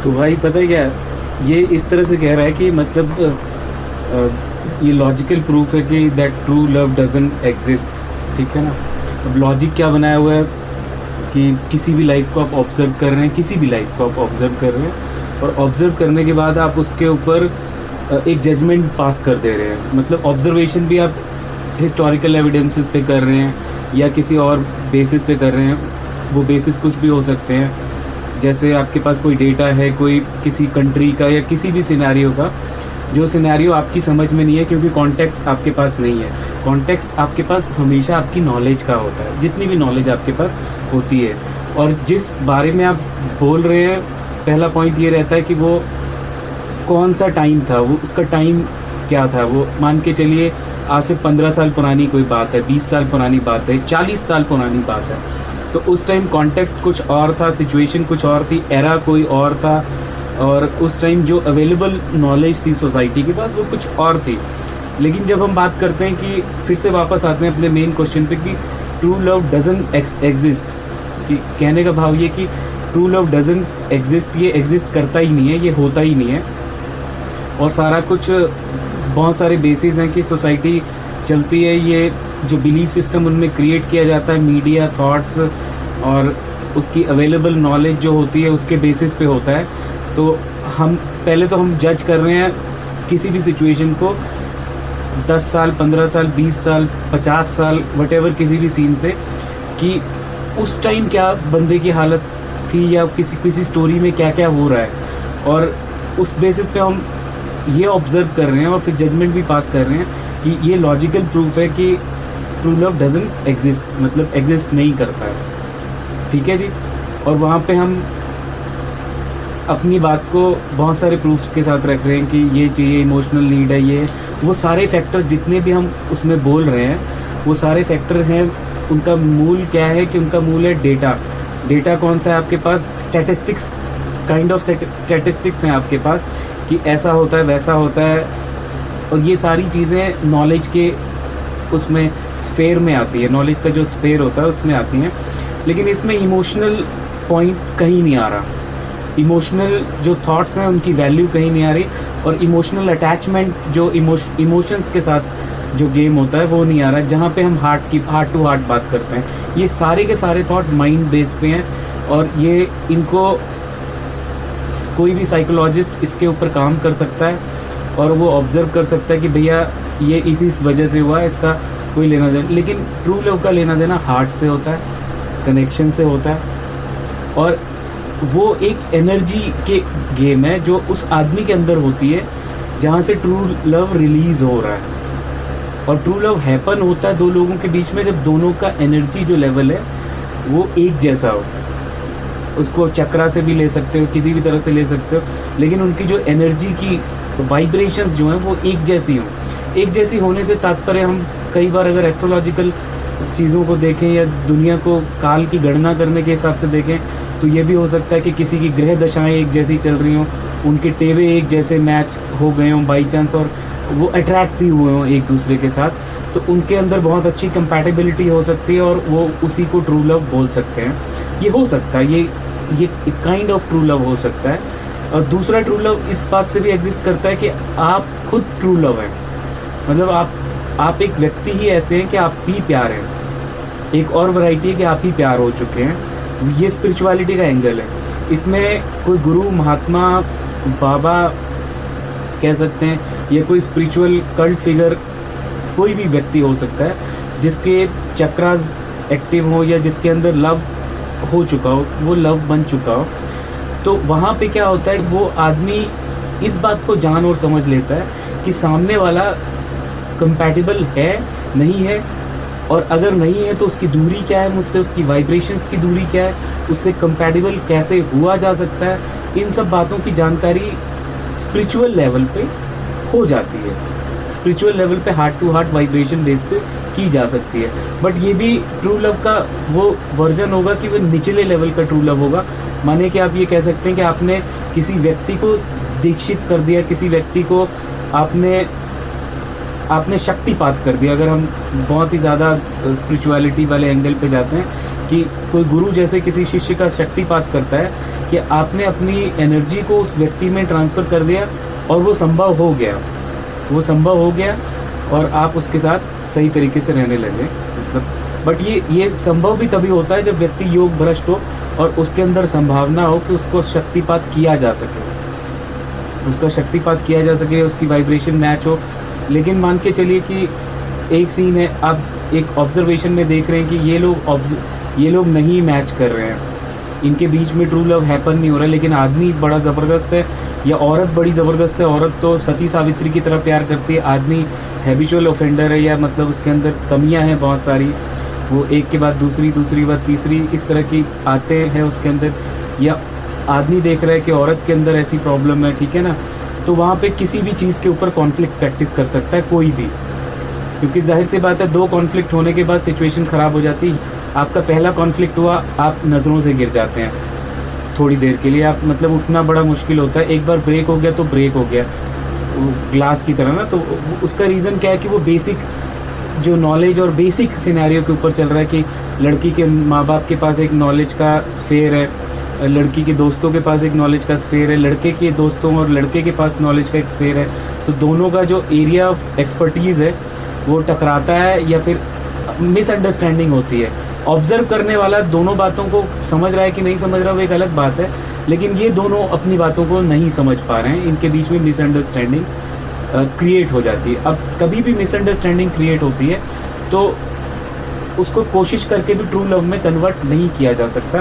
तो भाई पता है क्या, ये इस तरह से कह रहा है कि मतलब ये लॉजिकल प्रूफ है कि that true love doesn't exist. ठीक है ना। अब लॉजिक क्या बनाया हुआ है कि किसी भी लाइफ को आप ऑब्जर्व कर रहे हैं, किसी भी लाइफ को आप ऑब्जर्व कर रहे हैं, और ऑब्जर्व करने के बाद आप उसके ऊपर एक जजमेंट पास कर दे रहे हैं। मतलब ऑब्जर्वेशन भी आप हिस्टोरिकल एविडेंसेस पे कर रहे हैं या किसी और बेसिस पे कर रहे हैं। वो बेसिस कुछ भी हो सकते हैं, जैसे आपके पास कोई डेटा है, कोई किसी कंट्री का या किसी भी सिनेरियो का, जो सिनेरियो आपकी समझ में नहीं है क्योंकि कॉन्टेक्स्ट आपके पास नहीं है। कॉन्टेक्स्ट आपके पास हमेशा आपकी नॉलेज का होता है, जितनी भी नॉलेज आपके पास होती है। और जिस बारे में आप बोल रहे हैं, पहला पॉइंट ये रहता है कि वो कौन सा टाइम था, वो उसका टाइम क्या था। वो मान के चलिए आज से 15 साल पुरानी कोई बात है, 20 साल पुरानी बात है, 40 साल पुरानी बात है। तो उस टाइम कॉन्टेक्स्ट कुछ और था, सिचुएशन कुछ और थी, एरा कोई और था, और उस टाइम जो अवेलेबल नॉलेज थी सोसाइटी के पास वो कुछ और थी। लेकिन जब हम बात करते हैं कि फिर से वापस आते हैं अपने मेन क्वेश्चन पे कि ट्रू लव डजंट एग्जिस्ट, कि कहने का भाव ये कि ट्रू लव डजंट एग्जिस्ट, ये एग्जिस्ट करता ही नहीं है, ये होता ही नहीं है। और सारा कुछ बहुत सारे बेसिस हैं कि सोसाइटी चलती है, ये जो बिलीफ सिस्टम उनमें क्रिएट किया जाता है, मीडिया, थॉट्स और उसकी अवेलेबल नॉलेज जो होती है उसके बेसिस पे होता है। तो हम पहले तो हम जज कर रहे हैं किसी भी सिचुएशन को 10 साल, 15 साल, 20 साल, 50 साल, वटेवर किसी भी सीन से, कि उस टाइम क्या बंदे की हालत थी या किसी स्टोरी में क्या क्या हो रहा है, और उस बेसिस पे हम ये ऑब्जर्व कर रहे हैं और फिर जजमेंट भी पास कर रहे हैं कि ये लॉजिकल प्रूफ है कि ट्रू लव डजंट एग्जिस्ट, मतलब एग्जिस्ट नहीं करता है। ठीक है जी। और वहाँ पे हम अपनी बात को बहुत सारे प्रूफ्स के साथ रख रहे हैं कि ये चाहिए, इमोशनल नीड है, ये वो सारे फैक्टर्स जितने भी हम उसमें बोल रहे हैं, वो सारे फैक्टर हैं, उनका मूल क्या है कि उनका मूल है डेटा। डेटा कौन सा है आपके पास? स्टैटिस्टिक्स, काइंड ऑफ स्टैटिस्टिक्स हैं आपके पास कि ऐसा होता है, वैसा होता है। और ये सारी चीज़ें नॉलेज के उसमें स्फेयर में आती है, नॉलेज का जो स्फेयर होता है उसमें आती हैं। लेकिन इसमें इमोशनल पॉइंट कहीं नहीं आ रहा, इमोशनल जो थॉट्स हैं उनकी वैल्यू कहीं नहीं आ रही, और इमोशनल अटैचमेंट जो इमोशंस के साथ जो गेम होता है वो नहीं आ रहा है, जहाँ पे हम हार्ट टू हार्ट बात करते हैं। ये सारे के सारे थॉट माइंड बेस पे हैं, और ये इनको कोई भी साइकोलॉजिस्ट इसके ऊपर काम कर सकता है और वो ऑब्जर्व कर सकता है कि भैया ये इसी वजह से हुआ है, इसका कोई लेना देना। लेकिन ट्रू लव का लेना देना हार्ट से होता है, कनेक्शन से होता है, और वो एक एनर्जी के गेम है जो उस आदमी के अंदर होती है जहाँ से ट्रू लव रिलीज हो रहा है। और ट्रू लव हैपन होता है दो लोगों के बीच में जब दोनों का एनर्जी जो लेवल है वो एक जैसा हो। उसको चक्रा से भी ले सकते हो, किसी भी तरह से ले सकते हो, लेकिन उनकी जो एनर्जी की वाइब्रेशंस जो हैं वो एक जैसी हों। एक जैसी होने से तात्पर्य, हम कई बार अगर एस्ट्रोलॉजिकल चीज़ों को देखें या दुनिया को काल की गणना करने के हिसाब से देखें, तो ये भी हो सकता है कि किसी की ग्रह दशाएं एक जैसी चल रही हों, उनके टेवे एक जैसे मैच हो गए हों बाई चांस, और वो अट्रैक्ट भी हुए हों एक दूसरे के साथ, तो उनके अंदर बहुत अच्छी कंपैटिबिलिटी हो सकती है और वो उसी को ट्रू लव बोल सकते हैं। ये हो सकता है, ये काइंड ऑफ ट्रू लव हो सकता है। और दूसरा ट्रू लव इस बात से भी एग्जिस्ट करता है कि आप खुद ट्रू लव हैं, मतलब आप एक व्यक्ति ही ऐसे हैं कि आप ही प्यार हैं। एक और वैरायटी है कि आप ही प्यार हो चुके हैं, ये स्पिरिचुअलिटी का एंगल है। इसमें कोई गुरु, महात्मा, बाबा कह सकते हैं, या कोई स्पिरिचुअल कल्ट फिगर, कोई भी व्यक्ति हो सकता है जिसके चक्रास एक्टिव हो या जिसके अंदर लव हो चुका हो, वो लव बन चुका हो। तो वहाँ पे क्या होता है, वो आदमी इस बात को जान और समझ लेता है कि सामने वाला कंपैटिबल है, नहीं है, और अगर नहीं है तो उसकी दूरी क्या है मुझसे, उसकी वाइब्रेशंस की दूरी क्या है, उससे कंपैटिबल कैसे हुआ जा सकता है। इन सब बातों की जानकारी स्पिरिचुअल लेवल पे हो जाती है, स्पिरिचुअल लेवल पे heart to heart vibration base पे की जा सकती है। बट ये भी ट्रू लव का वो वर्जन होगा कि वो निचले लेवल का ट्रू लव होगा। माने कि आप ये कह सकते हैं कि आपने किसी व्यक्ति को दीक्षित कर दिया, किसी व्यक्ति को आपने शक्तिपात कर दिया। अगर हम बहुत ही ज़्यादा स्पिरिचुअलिटी वाले एंगल पे जाते हैं कि कोई गुरु जैसे किसी शिष्य का शक्तिपात करता है कि आपने अपनी एनर्जी को उस व्यक्ति में ट्रांसफ़र कर दिया और वो संभव हो गया, वो संभव हो गया और आप उसके साथ सही तरीके से रहने लगे। मतलब बट ये संभव भी तभी होता है जब व्यक्ति योग भ्रष्ट हो और उसके अंदर संभावना हो कि उसको शक्तिपात किया जा सके, उसका शक्तिपात किया जा सके, उसकी वाइब्रेशन मैच हो। लेकिन मान के चलिए कि एक सीन है, आप एक ऑब्जर्वेशन में देख रहे हैं कि ये लोग नहीं मैच कर रहे हैं, इनके बीच में ट्रू लव हैपन नहीं हो रहा, लेकिन आदमी बड़ा ज़बरदस्त है या औरत बड़ी ज़बरदस्त है। औरत तो सती सावित्री की तरह प्यार करती है, आदमी हैबिचुअल ऑफेंडर है या मतलब उसके अंदर कमियां हैं बहुत सारी, वो एक के बाद दूसरी, दूसरी बाद तीसरी इस तरह की आते हैं उसके अंदर। या आदमी देख रहा है कि औरत के अंदर ऐसी प्रॉब्लम है, ठीक है ना, तो वहाँ पे किसी भी चीज़ के ऊपर कॉन्फ्लिक्ट प्रैक्टिस कर सकता है कोई भी, क्योंकि जाहिर सी बात है दो कॉन्फ्लिक्ट होने के बाद सिचुएशन ख़राब हो जाती है। आपका पहला कॉन्फ्लिक्ट हुआ, आप नज़रों से गिर जाते हैं थोड़ी देर के लिए, आप मतलब उठना बड़ा मुश्किल होता है। एक बार ब्रेक हो गया तो ब्रेक हो गया, ग्लास की तरह ना। तो उसका रीज़न क्या है कि वो बेसिक जो नॉलेज और बेसिक सिनेरियो के ऊपर चल रहा है कि लड़की के माँ बाप के पास एक नॉलेज का स्फेयर है, लड़की के दोस्तों के पास एक नॉलेज का स्फेयर है, लड़के के दोस्तों और लड़के के पास नॉलेज का एक स्फेयर है। तो दोनों का जो एरिया ऑफ एक्सपर्टीज़ है वो टकराता है या फिर मिसअंडरस्टैंडिंग होती है। ऑब्जर्व करने वाला दोनों बातों को समझ रहा है कि नहीं समझ रहा वो एक अलग बात है, लेकिन ये दोनों अपनी बातों को नहीं समझ पा रहे हैं, इनके बीच में मिसअंडरस्टैंडिंग क्रिएट हो जाती है। अब कभी भी मिसअंडरस्टैंडिंग क्रिएट होती है तो उसको कोशिश करके भी ट्रू लव में कन्वर्ट नहीं किया जा सकता।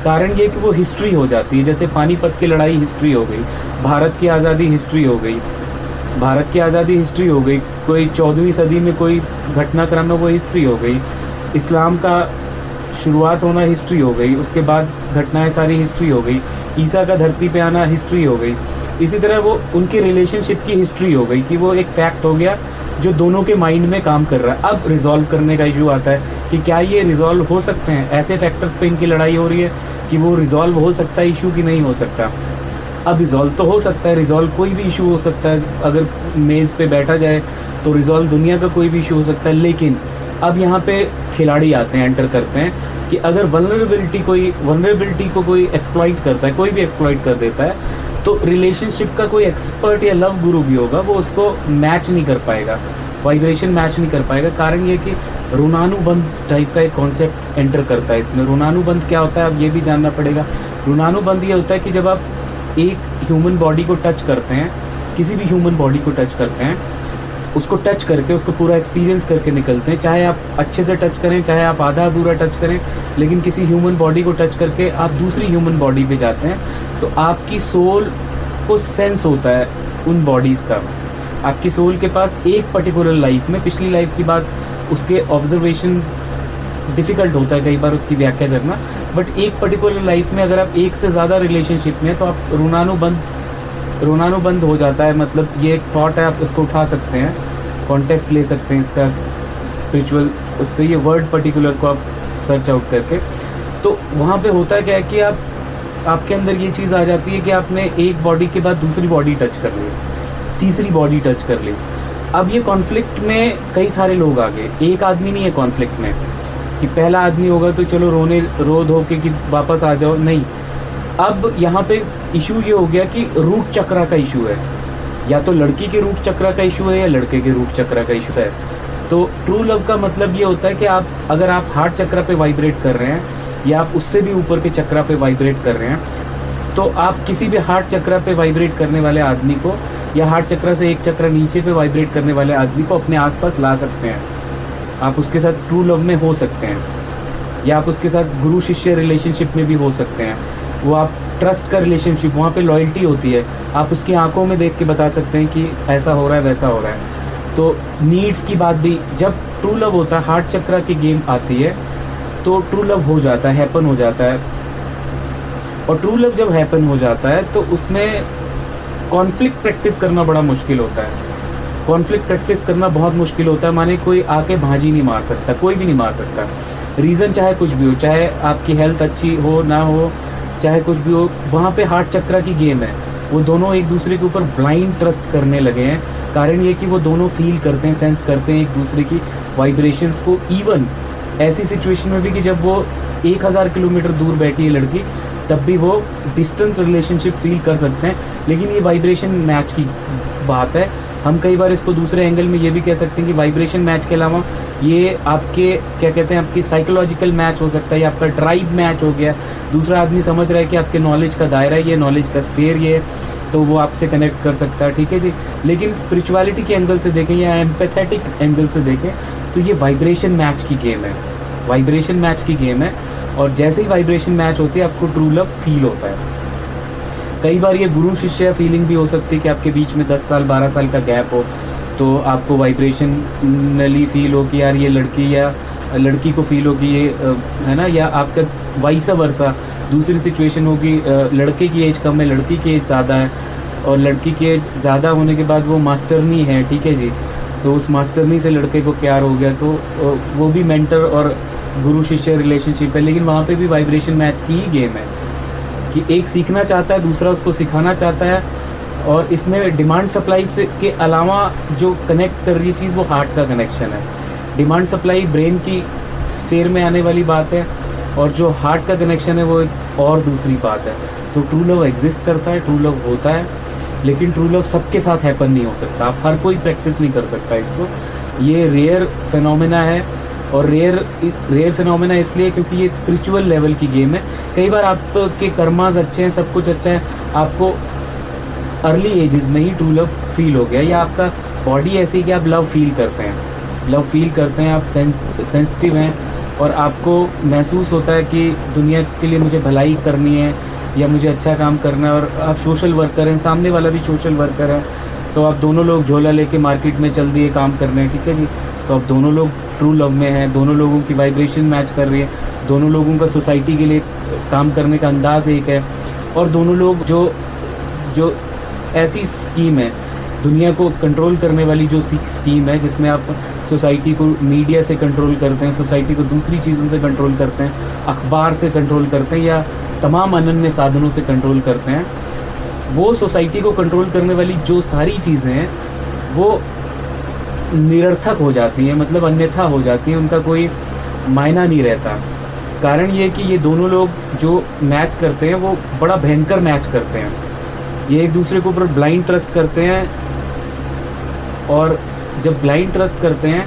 कारण ये कि वो हिस्ट्री हो जाती है, जैसे पानीपत की लड़ाई हिस्ट्री हो गई, भारत की आज़ादी हिस्ट्री हो गई, भारत की आज़ादी हिस्ट्री हो गई, कोई 14वीं सदी में कोई घटनाक्रम है वो हिस्ट्री हो गई, इस्लाम का शुरुआत होना हिस्ट्री हो गई, उसके बाद घटनाएं सारी हिस्ट्री हो गई, ईसा का धरती पे आना हिस्ट्री हो गई। इसी तरह वो उनकी रिलेशनशिप की हिस्ट्री हो गई कि वो एक फैक्ट हो गया जो दोनों के माइंड में काम कर रहा है। अब रिजॉल्व करने का इशू आता है कि क्या ये रिजॉल्व हो सकते हैं, ऐसे फैक्टर्स पे इनकी लड़ाई हो रही है कि वो रिजॉल्व हो सकता है इशू कि नहीं हो सकता। अब रिजॉल्व तो हो सकता है, रिजॉल्व कोई भी इशू हो सकता है, अगर मेज़ पे बैठा जाए तो रिजॉल्व दुनिया का कोई भी इशू हो सकता है। लेकिन अब यहाँ पे खिलाड़ी आते हैं, एंटर करते हैं कि अगर वल्नरेबिलिटी को कोई एक्सप्लॉइट करता है, कोई भी एक्सप्लॉइट कर देता है, तो रिलेशनशिप का कोई एक्सपर्ट या लव गुरु भी होगा वो उसको मैच नहीं कर पाएगा, वाइब्रेशन मैच नहीं कर पाएगा। कारण ये कि ऋणानुबंध टाइप का एक कॉन्सेप्ट एंटर करता है इसमें। ऋणानुबंध क्या होता है अब ये भी जानना पड़ेगा। ऋणानुबंध ये होता है कि जब आप एक ह्यूमन बॉडी को टच करते हैं, किसी भी ह्यूमन बॉडी को टच करते हैं, उसको टच करके उसको पूरा एक्सपीरियंस करके निकलते हैं, चाहे आप अच्छे से टच करें चाहे आप आधा अधूरा टच करें, लेकिन किसी ह्यूमन बॉडी को टच करके आप दूसरी ह्यूमन बॉडी पे जाते हैं तो आपकी सोल को सेंस होता है उन बॉडीज़ का। आपकी सोल के पास एक पर्टिकुलर लाइफ में, पिछली लाइफ की बात, उसके ऑब्जर्वेशन डिफ़िकल्ट होता है कई बार उसकी व्याख्या करना, बट एक पर्टिकुलर लाइफ में अगर आप एक से ज़्यादा रिलेशनशिप में तो आप ऋणानुबंध हो जाता है। मतलब ये एक थॉट है, आप इसको उठा सकते हैं, कॉन्टेक्स्ट ले सकते हैं इसका स्पिरिचुअल, उस पर ये वर्ड पर्टिकुलर को आप सर्च आउट करके। तो वहाँ पे होता है क्या है कि आपके अंदर ये चीज़ आ जाती है कि आपने एक बॉडी के बाद दूसरी बॉडी टच कर ली, तीसरी बॉडी टच कर ली। अब ये कॉन्फ्लिक्ट में कई सारे लोग आ गए, एक आदमी नहीं है कॉन्फ्लिक्ट में कि पहला आदमी होगा तो चलो रो धो के कि वापस आ जाओ, नहीं। अब यहाँ पे इशू ये हो गया कि रूट चक्रा का इशू है, या तो लड़की के रूट चक्रा का इशू है या लड़के के रूट चक्रा का इशू है। तो ट्रू लव का मतलब ये होता है कि अगर आप हार्ट चक्रा पे वाइब्रेट कर रहे हैं या आप उससे भी ऊपर के चक्रा पे वाइब्रेट कर रहे हैं, तो आप किसी भी हार्ट चक्रा पे वाइब्रेट करने वाले आदमी को या हार्ट चक्रा से एक चक्रा नीचे पे वाइब्रेट करने वाले आदमी को अपने आसपास ला सकते हैं। आप उसके साथ ट्रू लव में हो सकते हैं, या आप उसके साथ गुरु शिष्य रिलेशनशिप में भी हो सकते हैं। वो आप ट्रस्ट का रिलेशनशिप, वहाँ पे लॉयल्टी होती है, आप उसकी आंखों में देख के बता सकते हैं कि ऐसा हो रहा है वैसा हो रहा है। तो नीड्स की बात भी, जब ट्रू लव होता है, हार्ट चक्रा की गेम आती है तो ट्रू लव हो जाता है, हैपन हो जाता है। और ट्रू लव जब हैपन हो जाता है तो उसमें कॉन्फ्लिक्ट प्रैक्टिस करना बड़ा मुश्किल होता है। कॉन्फ्लिक्ट प्रैक्टिस करना बहुत मुश्किल होता है, माने कोई आके भाजी नहीं मार सकता, कोई भी नहीं मार सकता। रीज़न चाहे कुछ भी हो, चाहे आपकी हेल्थ अच्छी हो ना हो, चाहे कुछ भी हो, वहाँ पे हार्ट चक्रा की गेम है। वो दोनों एक दूसरे के ऊपर ब्लाइंड ट्रस्ट करने लगे हैं। कारण ये कि वो दोनों फील करते हैं, सेंस करते हैं एक दूसरे की वाइब्रेशंस को। इवन ऐसी सिचुएशन में भी कि जब वो 1000 किलोमीटर दूर बैठी है लड़की, तब भी वो डिस्टेंस रिलेशनशिप फील कर सकते हैं। लेकिन ये वाइब्रेशन मैच की बात है। हम कई बार इसको दूसरे एंगल में ये भी कह सकते हैं कि वाइब्रेशन मैच के अलावा ये आपके क्या कहते हैं, आपकी साइकोलॉजिकल मैच हो सकता है, या आपका ट्राइब मैच हो गया। दूसरा आदमी समझ रहा है कि आपके नॉलेज का दायरा ये, नॉलेज का स्फीयर ये, तो वो आपसे कनेक्ट कर सकता है, ठीक है जी। लेकिन स्पिरिचुअलिटी के एंगल से देखें या एम्पैथेटिक एंगल से देखें तो ये वाइब्रेशन मैच की गेम है, वाइब्रेशन मैच की गेम है। और जैसे ही वाइब्रेशन मैच होती है आपको ट्रू लव फील होता है। कई बार ये गुरु शिष्य फीलिंग भी हो सकती है कि आपके बीच में 10 साल 12 साल का गैप हो, तो आपको वाइब्रेशनली फील हो कि यार ये लड़की या लड़की को फील हो कि ये है ना, या आपका वाइस वर्सा दूसरी सिचुएशन होगी, लड़के की एज कम है, लड़की की एज ज़्यादा है, और लड़की की एज ज़्यादा होने के बाद वो मास्टरनी है, ठीक है जी। तो उस मास्टरनी से लड़के को प्यार हो गया, तो वो भी मेंटर और गुरु शिष्य रिलेशनशिप है। लेकिन वहाँ पे भी वाइब्रेशन मैच की ही गेम है कि एक सीखना चाहता है, दूसरा उसको सिखाना चाहता है। और इसमें डिमांड सप्लाई से के अलावा जो कनेक्ट कर रही है चीज़ वो हार्ट का कनेक्शन है। डिमांड सप्लाई ब्रेन की स्फीयर में आने वाली बात है, और जो हार्ट का कनेक्शन है वो एक और दूसरी बात है। तो ट्रू लव एग्जिस्ट करता है, ट्रू लव होता है, लेकिन ट्रू लव सबके साथ हैपन नहीं हो सकता। आप हर कोई प्रैक्टिस नहीं कर सकता इसको। ये रेयर फिनोमेना है, और रेयर फिनोमेना इसलिए क्योंकि ये स्पिरिचुअल लेवल की गेम है। कई बार आपके कर्मास अच्छे हैं, सब कुछ अच्छा है, आपको अर्ली एजेस में ही ट्रू लव फील हो गया, या आपका बॉडी ऐसी है कि आप लव फील करते हैं, लव फील करते हैं, आप सेंसिटिव हैं, और आपको महसूस होता है कि दुनिया के लिए मुझे भलाई करनी है या मुझे अच्छा काम करना है। और आप सोशल वर्कर हैं, सामने वाला भी सोशल वर्कर है, तो आप दोनों लोग झोला लेके मार्केट में चल दिए काम करने, ठीक है जी। तो अब दोनों लोग ट्रू लव में हैं, दोनों लोगों की वाइब्रेशन मैच कर रही है, दोनों लोगों का सोसाइटी के लिए काम करने का अंदाज एक है, और दोनों लोग जो ऐसी स्कीम है, दुनिया को कंट्रोल करने वाली जो स्कीम है, जिसमें आप सोसाइटी को मीडिया से कंट्रोल करते हैं, सोसाइटी को दूसरी चीज़ों से कंट्रोल करते हैं, अखबार से कंट्रोल करते हैं, या तमाम अनन्य साधनों से कंट्रोल करते हैं। वो सोसाइटी को कंट्रोल करने वाली जो सारी चीज़ें हैं वो निरर्थक हो जाती हैं, मतलब अन्यथा हो जाती हैं, उनका कोई मायना नहीं रहता। कारण ये कि ये दोनों लोग जो मैच करते हैं वो बड़ा भयंकर मैच करते हैं। ये एक दूसरे के ऊपर ब्लाइंड ट्रस्ट करते हैं, और जब ब्लाइंड ट्रस्ट करते हैं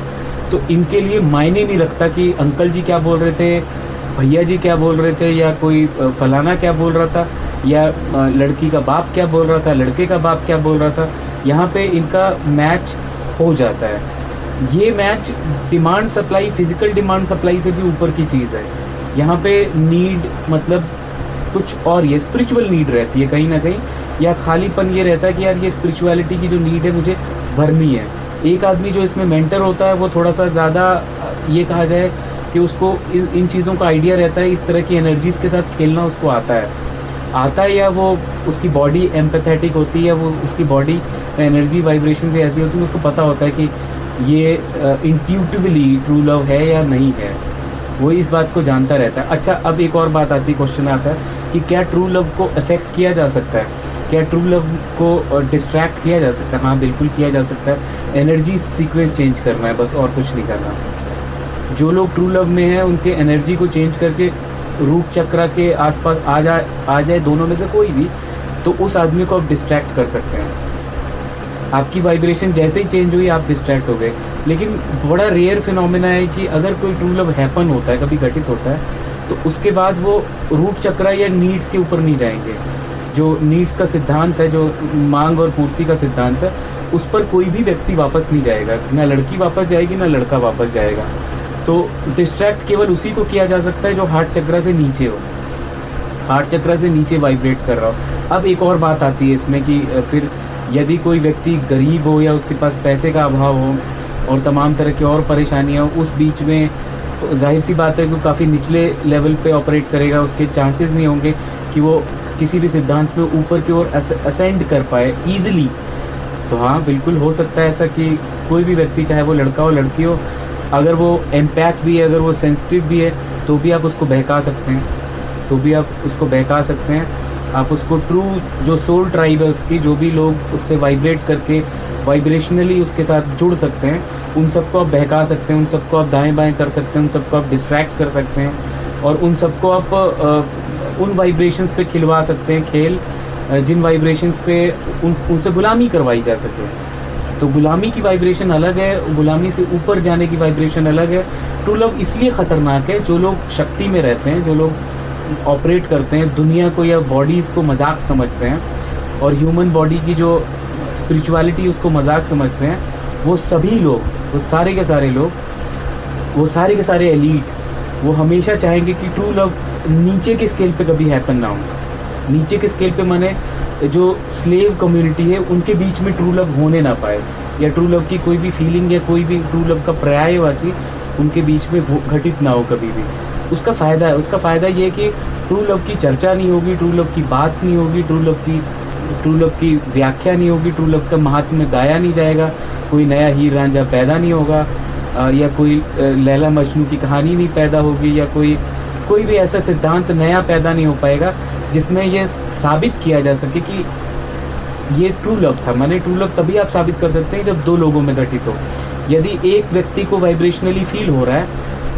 तो इनके लिए मायने नहीं रखता कि अंकल जी क्या बोल रहे थे, भैया जी क्या बोल रहे थे, या कोई फलाना क्या बोल रहा था, या लड़की का बाप क्या बोल रहा था, लड़के का बाप क्या बोल रहा था। यहाँ पे इनका मैच हो जाता है। ये match demand supply, physical demand supply से भी ऊपर की चीज़ है। यहाँ पे नीड मतलब कुछ और, ये स्पिरिचुअल नीड रहती है कहीं ना कहीं, या खालीपन ये रहता है कि यार ये स्पिरिचुअलिटी की जो नीड है मुझे भरनी है। एक आदमी जो इसमें मेंटर होता है वो थोड़ा सा ज़्यादा ये कहा जाए कि उसको इन चीज़ों का आइडिया रहता है, इस तरह की एनर्जीज़ के साथ खेलना उसको आता है, या वो उसकी बॉडी एम्पैथेटिक होती है, वो उसकी बॉडी एनर्जी वाइब्रेशन से ऐसी होती है, उसको पता होता है कि ये इंट्यूटिवली ट्रू लव है या नहीं है, वो इस बात को जानता रहता है। अच्छा, अब एक और बात आती है, क्वेश्चन आता है कि क्या ट्रू लव को अफेक्ट किया जा सकता है, क्या ट्रू लव को डिस्ट्रैक्ट किया जा सकता है? हाँ, बिल्कुल किया जा सकता है। एनर्जी सीक्वेंस चेंज करना है बस, और कुछ नहीं करना। जो लोग ट्रू लव में हैं उनके एनर्जी को चेंज करके रूट चक्र के आसपास आ जाए दोनों में से कोई भी, तो उस आदमी को आप डिस्ट्रैक्ट कर सकते हैं। आपकी वाइब्रेशन जैसे ही चेंज हुई आप डिस्ट्रैक्ट हो गए। लेकिन बड़ा रेयर फिनोमेना है कि अगर कोई ट्रू लव हैपन होता है, कभी घटित होता है, तो उसके बाद वो रूट चक्र या नीड्स के ऊपर नहीं जाएंगे। जो नीड्स का सिद्धांत है, जो मांग और पूर्ति का सिद्धांत है, उस पर कोई भी व्यक्ति वापस नहीं जाएगा, ना लड़की वापस जाएगी ना लड़का वापस जाएगा। तो डिस्ट्रैक्ट केवल उसी को किया जा सकता है जो हार्ट चक्र से नीचे हो, हार्ट चक्र से नीचे वाइब्रेट कर रहा हो। अब एक और बात आती है इसमें कि फिर यदि कोई व्यक्ति गरीब हो या उसके पास पैसे का अभाव हो और तमाम तरह की और परेशानियाँ हो, उस बीच में तो जाहिर सी बात है कि काफ़ी निचले लेवल पे ऑपरेट करेगा, उसके चांसेस नहीं होंगे कि वो किसी भी सिद्धांत पे ऊपर की ओर असेंड कर पाए ईजिली। तो हाँ, बिल्कुल हो सकता है ऐसा कि कोई भी व्यक्ति, चाहे वो लड़का हो लड़की हो, अगर वो एम्पैथ भी है, अगर वो सेंसिटिव भी है, तो भी आप उसको बहका सकते हैं, आप उसको ट्रू जो सोल ट्राइब है उसकी, जो भी लोग उससे वाइब्रेट करके वाइब्रेशनली उसके साथ जुड़ सकते हैं, उन सबको आप बहका सकते हैं, उन सबको आप दाएं बाएं कर सकते हैं, उन सबको आप डिस्ट्रैक्ट कर सकते हैं, और उन सबको आप उन वाइब्रेशंस पे खिलवा सकते हैं खेल, जिन वाइब्रेशंस पे उनसे गुलामी करवाई जा सके। तो गुलामी की वाइब्रेशन अलग है, गुलामी से ऊपर जाने की वाइब्रेशन अलग है। ट्रू लव इसलिए ख़तरनाक है, जो लोग शक्ति में रहते हैं, जो लोग ऑपरेट करते हैं दुनिया को या बॉडीज़ को मजाक समझते हैं और ह्यूमन बॉडी की जो स्पिरिचुअलिटी उसको मजाक समझते हैं, वो सभी लोग, वो सारे के सारे लोग, वो सारे के सारे एलीट, वो हमेशा चाहेंगे कि ट्रू लव नीचे के स्केल पे कभी हैपन ना हो। नीचे के स्केल पे माने जो स्लेव कम्युनिटी है उनके बीच में ट्रू लव होने ना पाए, या ट्रू लव की कोई भी फीलिंग या कोई भी ट्रू लव का पर्यायवाची उनके बीच में घटित ना हो कभी भी। उसका फ़ायदा है, उसका फ़ायदा ये है कि ट्रू लव की चर्चा नहीं होगी, ट्रू लव की बात नहीं होगी, ट्रू लव की व्याख्या नहीं होगी, ट्रू लव का महात्म्य गाया नहीं जाएगा, कोई नया हीर रांझा पैदा नहीं होगा, या कोई लैला मजनू की कहानी नहीं पैदा होगी, या कोई भी ऐसा सिद्धांत नया पैदा नहीं हो पाएगा जिसमें ये साबित किया जा सके कि ये ट्रू लव था। माने ट्रू लव तभी आप साबित कर सकते हैं जब दो लोगों में घटित हो। यदि एक व्यक्ति को वाइब्रेशनली फील हो रहा है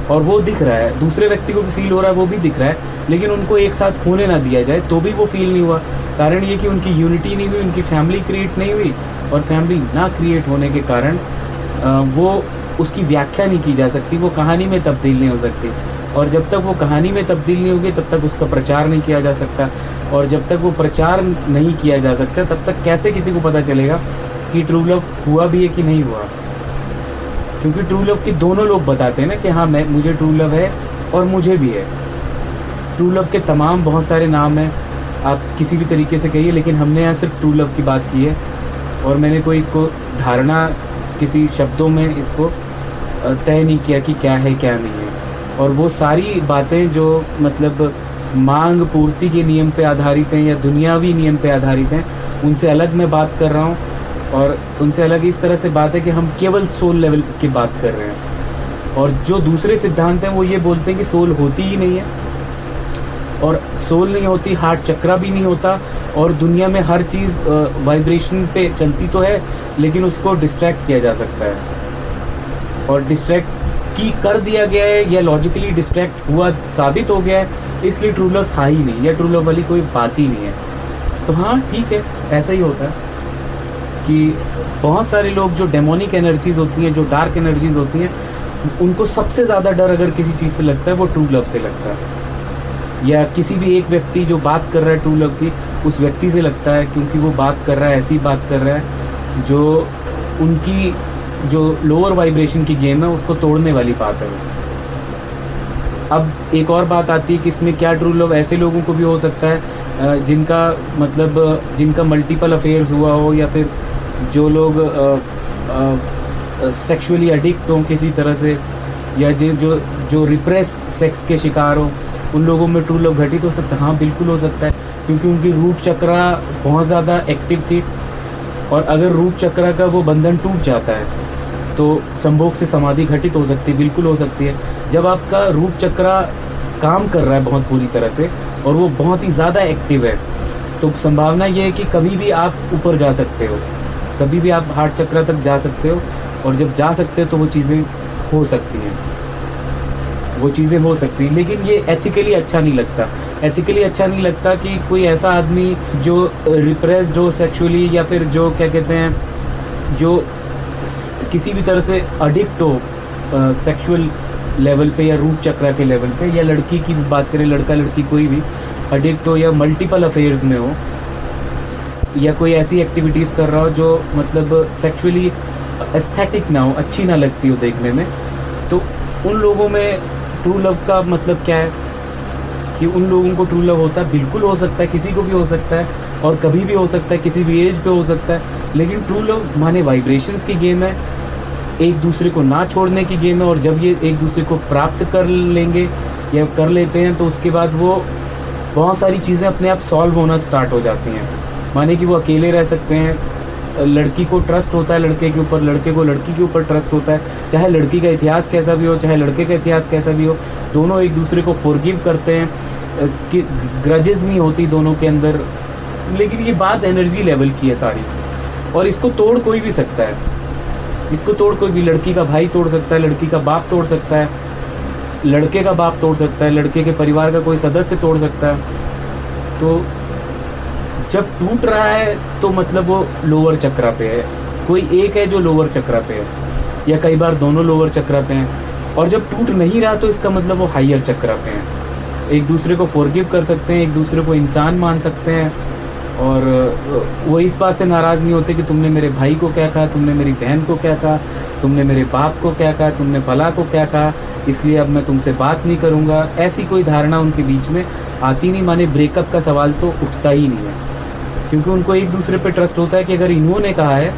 और वो दिख रहा है, दूसरे व्यक्ति को भी फील हो रहा है, वो भी दिख रहा है, लेकिन उनको एक साथ होने ना दिया जाए तो भी वो फील नहीं हुआ। कारण ये कि उनकी यूनिटी नहीं हुई, उनकी फैमिली क्रिएट नहीं हुई, और फैमिली ना क्रिएट होने के कारण वो उसकी व्याख्या नहीं की जा सकती, वो कहानी में तब्दील नहीं हो सकती। और जब तक वो कहानी में तब्दील नहीं होगी तब तक उसका प्रचार नहीं किया जा सकता, और जब तक वो प्रचार नहीं किया जा सकता तब तक कैसे किसी को पता चलेगा कि ट्रू लव हुआ भी है कि नहीं हुआ। क्योंकि ट्रू लव की दोनों लोग बताते हैं ना कि हाँ मुझे ट्रू लव है और मुझे भी है। ट्रू लव के तमाम बहुत सारे नाम हैं, आप किसी भी तरीके से कहिए, लेकिन हमने यहाँ सिर्फ ट्रू लव की बात की है, और मैंने कोई इसको धारणा किसी शब्दों में इसको तय नहीं किया कि क्या है क्या नहीं है। और वो सारी बातें जो मतलब मांग पूर्ति के नियम पे आधारित हैं या दुनियावी नियम पे आधारित हैं, उनसे अलग मैं बात कर रहा हूँ। और उनसे अलग इस तरह से बात है कि हम केवल सोल लेवल की बात कर रहे हैं, और जो दूसरे सिद्धांत हैं वो ये बोलते हैं कि सोल होती ही नहीं है, और सोल नहीं होती, हार्ट चक्रा भी नहीं होता, और दुनिया में हर चीज़ वाइब्रेशन पे चलती तो है, लेकिन उसको डिस्ट्रैक्ट किया जा सकता है, और डिस्ट्रैक्ट की कर दिया गया है या लॉजिकली डिस्ट्रैक्ट हुआ साबित हो गया है, इसलिए ट्रू लव था ही नहीं, या ट्रू लव वाली कोई बात ही नहीं है। तो हाँ ठीक है, ऐसा ही होता है कि बहुत सारे लोग जो डेमोनिक एनर्जीज होती हैं, जो डार्क एनर्जीज होती हैं, उनको सबसे ज़्यादा डर अगर किसी चीज़ से लगता है वो ट्रू लव से लगता है, या किसी भी एक व्यक्ति जो बात कर रहा है ट्रू लव की, उस व्यक्ति से लगता है, क्योंकि वो बात कर रहा है, ऐसी बात कर रहा है जो उनकी जो लोअर वाइब्रेशन की गेम है उसको तोड़ने वाली बात है। अब एक और बात आती है कि इसमें क्या ट्रू लव ऐसे लोगों को भी हो सकता है जिनका मल्टीपल अफेयर्स हुआ हो, या फिर जो लोग सेक्सुअली एडिक्ट हों किसी तरह से, या जो रिप्रेस्ड सेक्स के शिकार हों, उन लोगों में ट्रू लव घटित हो सकता है। हाँ बिल्कुल हो सकता है, क्योंकि उनकी रूट चक्रा बहुत ज़्यादा एक्टिव थी, और अगर रूट चक्रा का वो बंधन टूट जाता है तो संभोग से समाधि घटित हो सकती है, बिल्कुल हो सकती है। जब आपका रूट चक्रा काम कर रहा है बहुत पूरी तरह से और वो बहुत ही ज़्यादा एक्टिव है, तो संभावना ये है कि कभी भी आप ऊपर जा सकते हो, कभी भी आप हार्ट चक्रा तक जा सकते हो, और जब जा सकते हो तो वो चीज़ें हो सकती हैं, वो चीज़ें हो सकती हैं। लेकिन ये एथिकली अच्छा नहीं लगता, एथिकली अच्छा नहीं लगता कि कोई ऐसा आदमी जो रिप्रेस्ड हो सेक्सुअली, या फिर जो क्या कहते हैं, जो किसी भी तरह से एडिक्ट हो सेक्सुअल लेवल पे या रूट चक्रा के लेवल पे, या लड़की की बात करें, लड़का लड़की कोई भी एडिक्ट हो या मल्टीपल अफेयर्स में हो, या कोई ऐसी एक्टिविटीज़ कर रहा हो जो मतलब सेक्सुअली एस्थेटिक ना हो, अच्छी ना लगती हो देखने में, तो उन लोगों में ट्रू लव का मतलब क्या है कि उन लोगों को ट्रू लव होता है, बिल्कुल हो सकता है, किसी को भी हो सकता है, और कभी भी हो सकता है, किसी भी एज पे हो सकता है। लेकिन ट्रू लव माने वाइब्रेशंस की गेम है, एक दूसरे को ना छोड़ने की गेम है, और जब ये एक दूसरे को प्राप्त कर लेंगे या कर लेते हैं तो उसके बाद वो बहुत सारी चीज़ें अपने आप सॉल्व होना स्टार्ट हो जाती हैं। माने कि वो अकेले रह सकते हैं, लड़की को ट्रस्ट होता है लड़के के ऊपर, लड़के को लड़की के ऊपर ट्रस्ट होता है, चाहे लड़की का इतिहास कैसा भी हो, चाहे लड़के का इतिहास कैसा भी हो, दोनों एक दूसरे को फॉरगिव करते हैं, कि ग्रजेस नहीं होती दोनों के अंदर। लेकिन ये बात एनर्जी लेवल की है सारी, और इसको तोड़ कोई भी सकता है, इसको तोड़ कोई भी, लड़की का भाई तोड़ सकता है, लड़की का बाप तोड़ सकता है, लड़के का बाप तोड़ सकता है, लड़के के परिवार का कोई सदस्य तोड़ सकता है, तो जब टूट रहा है तो मतलब वो लोअर चक्रा पे है, कोई एक है जो लोअर चक्रा पे है, या कई बार दोनों लोअर चक्रा पे हैं। और जब टूट नहीं रहा तो इसका मतलब वो हायर चक्रा पे हैं। एक दूसरे को फॉरगिव कर सकते हैं, एक दूसरे को इंसान मान सकते हैं, और वो इस बात से नाराज़ नहीं होते कि तुमने मेरे भाई को क्या कहा, तुमने मेरी बहन को क्या कहा, तुमने मेरे बाप को क्या कहा, तुमने फला को क्या कहा, इसलिए अब मैं तुमसे बात नहीं करूँगा। ऐसी कोई धारणा उनके बीच में आती नहीं। माने ब्रेकअप का सवाल तो उठता ही नहीं है, क्योंकि उनको एक दूसरे पे ट्रस्ट होता है कि अगर इन्होंने कहा है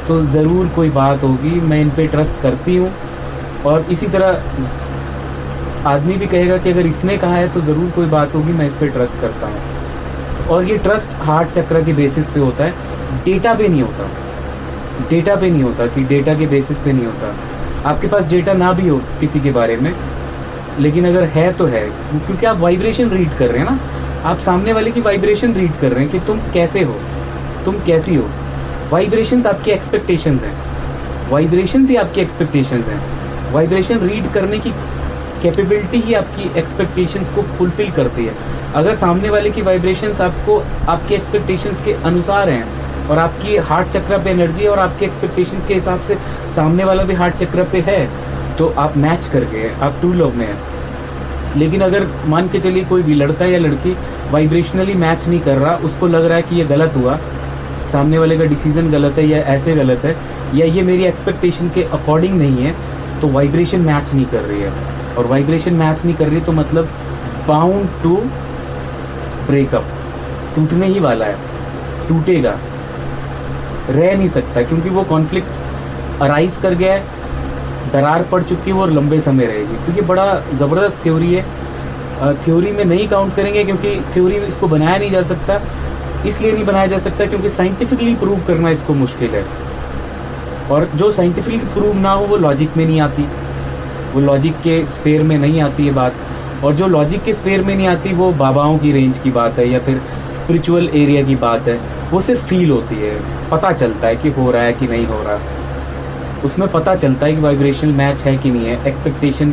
तो ज़रूर कोई बात होगी, मैं इन पे ट्रस्ट करती हूँ। और इसी तरह आदमी भी कहेगा कि अगर इसने कहा है तो ज़रूर कोई बात होगी, मैं इस पे ट्रस्ट करता हूँ। और ये ट्रस्ट हार्ट चक्र के बेसिस पे होता है, डेटा पे नहीं होता। डेटा पे नहीं होता कि डेटा के बेसिस पे नहीं होता। आपके पास डेटा ना भी हो किसी के बारे में, लेकिन अगर है तो है, क्योंकि आप वाइब्रेशन रीड कर रहे हैं ना, आप सामने वाले की वाइब्रेशन रीड कर रहे हैं कि तुम कैसे हो, तुम कैसी हो। वाइब्रेशंस आपकी एक्सपेक्टेशंस हैं, वाइब्रेशंस ही आपकी एक्सपेक्टेशंस हैं। वाइब्रेशन रीड करने की कैपेबिलिटी ही आपकी एक्सपेक्टेशंस को फुलफिल करती है। अगर सामने वाले की वाइब्रेशंस आपको आपके एक्सपेक्टेशंस के अनुसार हैं, और आपकी हार्ट चक्र पे एनर्जी और आपके एक्सपेक्टेशन के हिसाब से सामने वाला भी हार्ट चक्र पे है, तो आप मैच कर गए, आप ट्रू लव में हैं। लेकिन अगर मान के चलिए कोई भी लड़का या लड़की वाइब्रेशनली मैच नहीं कर रहा, उसको लग रहा है कि ये गलत हुआ, सामने वाले का डिसीजन गलत है, या ऐसे गलत है, या ये मेरी एक्सपेक्टेशन के अकॉर्डिंग नहीं है, तो वाइब्रेशन मैच नहीं कर रही है। और वाइब्रेशन मैच नहीं कर रही तो मतलब बाउंड टू ब्रेकअप, टूटने ही वाला है, टूटेगा, रह नहीं सकता, क्योंकि वो कॉन्फ्लिक्ट अराइज कर गया है, दरार पड़ चुकी है, वो लंबे समय रहेगी। तो ये बड़ा ज़बरदस्त थ्योरी है। थ्योरी में नहीं काउंट करेंगे, क्योंकि थ्योरी में इसको बनाया नहीं जा सकता। इसलिए नहीं बनाया जा सकता क्योंकि साइंटिफिकली प्रूव करना इसको मुश्किल है, और जो साइंटिफिकली प्रूव ना हो वो लॉजिक में नहीं आती, वो लॉजिक के स्फेयर में नहीं आती है बात। और जो लॉजिक के स्फेयर में नहीं आती वो बाबाओं की रेंज की बात है, या फिर स्पिरिचुअल एरिया की बात है। वो सिर्फ फील होती है, पता चलता है कि हो रहा है कि नहीं हो रहा, उसमें पता चलता है कि वाइब्रेशनल मैच है कि नहीं है, एक्सपेक्टेशन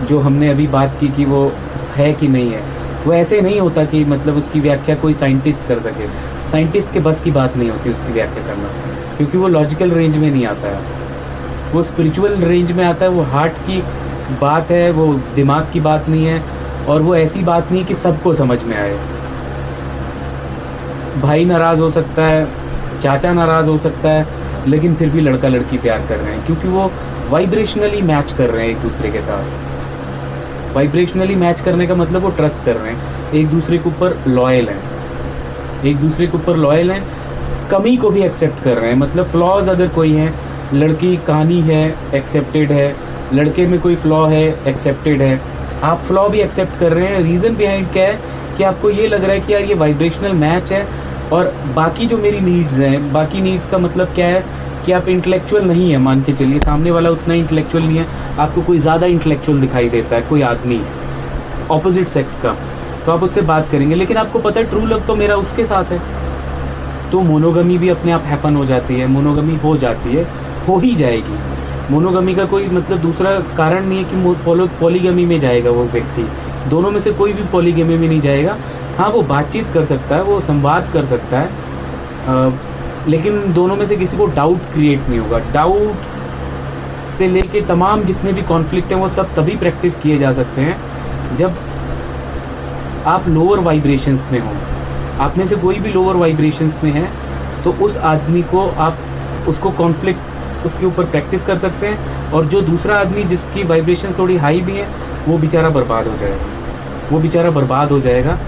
जो हमने अभी बात की कि वो है कि नहीं है। वो ऐसे नहीं होता कि मतलब उसकी व्याख्या कोई साइंटिस्ट कर सके। साइंटिस्ट के बस की बात नहीं होती उसकी व्याख्या करना, क्योंकि वो लॉजिकल रेंज में नहीं आता है, वो स्पिरिचुअल रेंज में आता है। वो हार्ट की बात है, वो दिमाग की बात नहीं है, और वो ऐसी बात नहीं कि सबको समझ में आए। भाई नाराज़ हो सकता है, चाचा नाराज़ हो सकता है, लेकिन फिर भी लड़का लड़की प्यार कर रहे हैं, क्योंकि वो वाइब्रेशनली मैच कर रहे हैं एक दूसरे के साथ। वाइब्रेशनली मैच करने का मतलब वो ट्रस्ट कर रहे हैं, एक दूसरे के ऊपर लॉयल हैं, एक दूसरे के ऊपर लॉयल हैं, कमी को भी एक्सेप्ट कर रहे हैं। मतलब फ्लॉज अगर कोई हैं, लड़की कहानी है, एक्सेप्टेड है, लड़के में कोई फ्लॉ है, एक्सेप्टेड है, आप फ्लॉ भी एक्सेप्ट कर रहे हैं। रीज़न बिहाइंड क्या है कि आपको ये लग रहा है कि यार ये वाइब्रेशनल मैच है, और बाकी जो मेरी नीड्स हैं, बाकी नीड्स का मतलब क्या है कि आप इंटेलेक्चुअल नहीं है, मान के चलिए सामने वाला उतना इंटेलेक्चुअल नहीं है, आपको कोई ज़्यादा इंटेलेक्चुअल दिखाई देता है कोई आदमी ऑपोजिट सेक्स का, तो आप उससे बात करेंगे। लेकिन आपको पता है ट्रू लव तो मेरा उसके साथ है, तो मोनोगमी भी अपने आप हैपन हो जाती है, मोनोगमी हो जाती है, हो ही जाएगी। मोनोगमी का कोई मतलब दूसरा कारण नहीं है कि पॉलीगमी में जाएगा वो व्यक्ति, दोनों में से कोई भी पॉलीगमी में नहीं जाएगा। हाँ, वो बातचीत कर सकता है, वो संवाद कर सकता है, लेकिन दोनों में से किसी को डाउट क्रिएट नहीं होगा। डाउट से लेके तमाम जितने भी कॉन्फ्लिक्ट हैं वो सब तभी प्रैक्टिस किए जा सकते हैं जब आप लोअर वाइब्रेशंस में हो। आप में से कोई भी लोअर वाइब्रेशंस में है तो उस आदमी को आप उसको कॉन्फ्लिक्ट उसके ऊपर प्रैक्टिस कर सकते हैं, और जो दूसरा आदमी जिसकी वाइब्रेशन थोड़ी हाई भी है वो बेचारा बर्बाद हो जाएगा, वो बेचारा बर्बाद हो जाएगा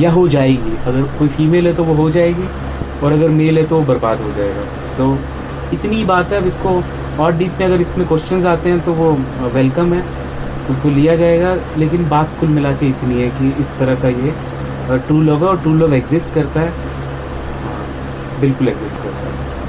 या हो जाएगी। अगर कोई फीमेल है तो वो हो जाएगी, और अगर मेल है तो वो बर्बाद हो जाएगा। तो इतनी बात है। अब इसको और डीप में अगर इसमें क्वेश्चंस आते हैं तो वो वेलकम है, उसको लिया जाएगा। लेकिन बात कुल मिला के इतनी है कि इस तरह का ये ट्रू लव है, और ट्रू लव एग्जिस्ट करता है, बिल्कुल एग्जिस्ट करता है।